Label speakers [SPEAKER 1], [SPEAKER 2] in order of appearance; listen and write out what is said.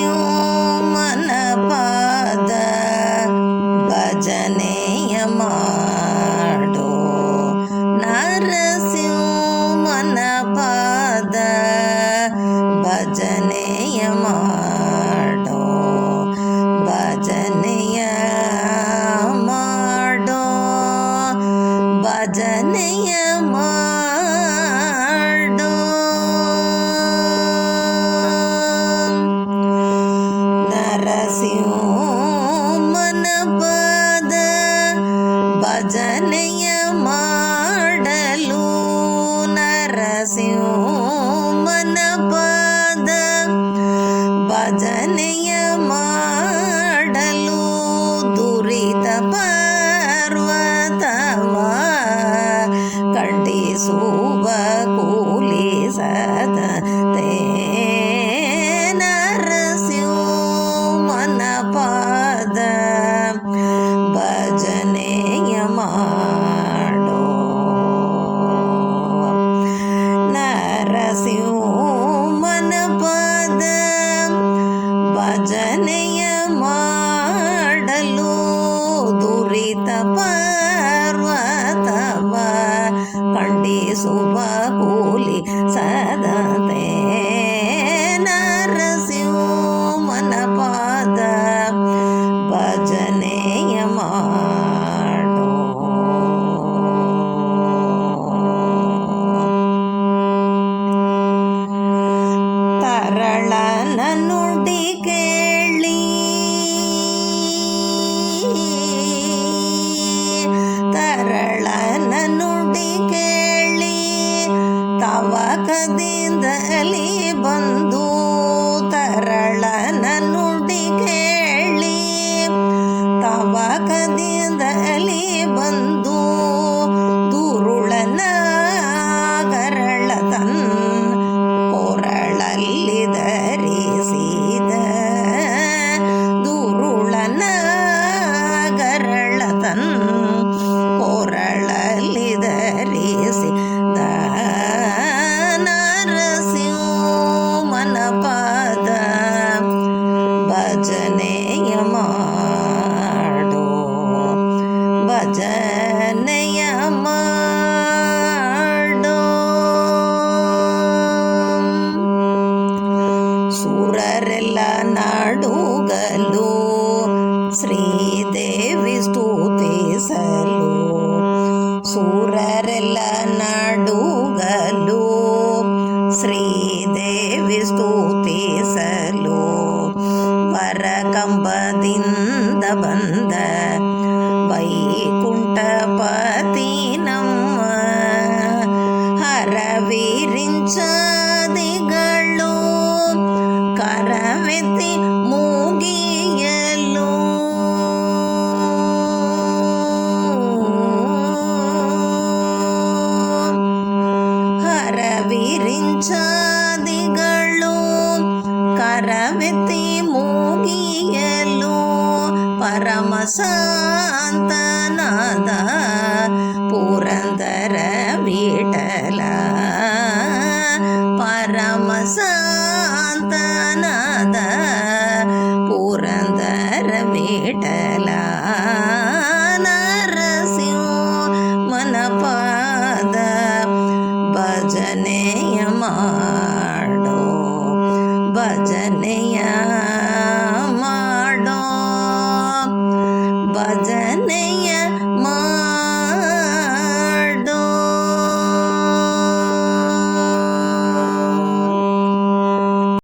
[SPEAKER 1] ನರಸಿಂಹನ ಪಾದ ಭಜನೆಯ ಮಾಡೋ, ನರಸಿಂಹನ ಪಾದ ಭಜನೆಯ ಮಾಡೋ, ಭಜನೆಯ ಮಾಡೋ, ಭಜನೆಯ ಮಾಡೋ. ನರಸಿಂಹನ ಪಾದ ಭಜನೆಯ ಮಾಡಲು, ನರಸಿಂಹನ ಪಾದ ಭಜನೆಯ ಮಾಡಲು ದುರಿತ ಪರ್ವತವ ಖಂಡಿಸುವ ಕೂಲಿಸದಂತೆ ನರಸಿಂಹನ ಪಾದ ಭಜನೆಯ ಮಾಡೋ, ನರಸಿಂಹನ ಪಾದ ಭಜನೆಯ ಮಾಡಲು ದುರಿತ ಪರ್ವತವ ಖಂಡಿಸುವ ಕೂಲಿ ಸದತೆ ನರಸಿಂಹನ ಪಾದ ಭಜನೆಯ ಮಾಡೋ. ತರಳನ ನುಡಿ ಕೇಳಿ, ತರಳನ ನುಡಿ ಕೇಳಿ ತವಕದಿಂದಲೇ ಬಂದು, ತರಳನ ನುಡಿ ಕೇಳಿ ತವಕದಿಂದಲೇ ಬಂದು ದುರುಳನ ಗರಳ ತನ್ನ ಕೊರಳಲ್ಲಿ ಧರಿಸಿದ, ದುರುಳನ ಗರಳ ತನ್ನ ಕೊರಳಲ್ಲಿ ಧರಿಸಿದ ನರಸಿಂಹನ ಪಾದ ಭಜನೆಯ ಮಾಡೋ, ಭಜನೆಯ ಮಾಡೋ. ಸುರರೆಲ್ಲ ನಾಡುಗಲು ಶ್ರೀದೇವಿ ಸ್ತುತಿಸಲು, ಸುರರೆಲ್ಲ ನಾಡುಗಲು ಶ್ರೀದೇವಿ ಸ್ತುತಿಸಲು ವರಕಂಬದಿಂದ ಬಂದ ವೈಕುಂಠಪತಿ ನಮ್ಮ ಹರವಿರಿಂಚಾದಿಗಳು ಕರವೆತ್ತಿ ಮೂಗಿಯಲು, ಹರವಿರಿಂಚಾದಿಗಳು ಕರವೆತ್ತಿ ಮೂಗಿಯಲು ಪರಮ ಶಾಂತನಾದ ಪುರಂದರ ವಿಠಲ, ಪರಮ ಶಾಂತನಾದ ಪುರಂದರ ವಿಠಲ ನರಸಿಂಹನ ಪಾದ ಭಜನೆಯ ಮಾಡೋ, ಭಜನೆಯ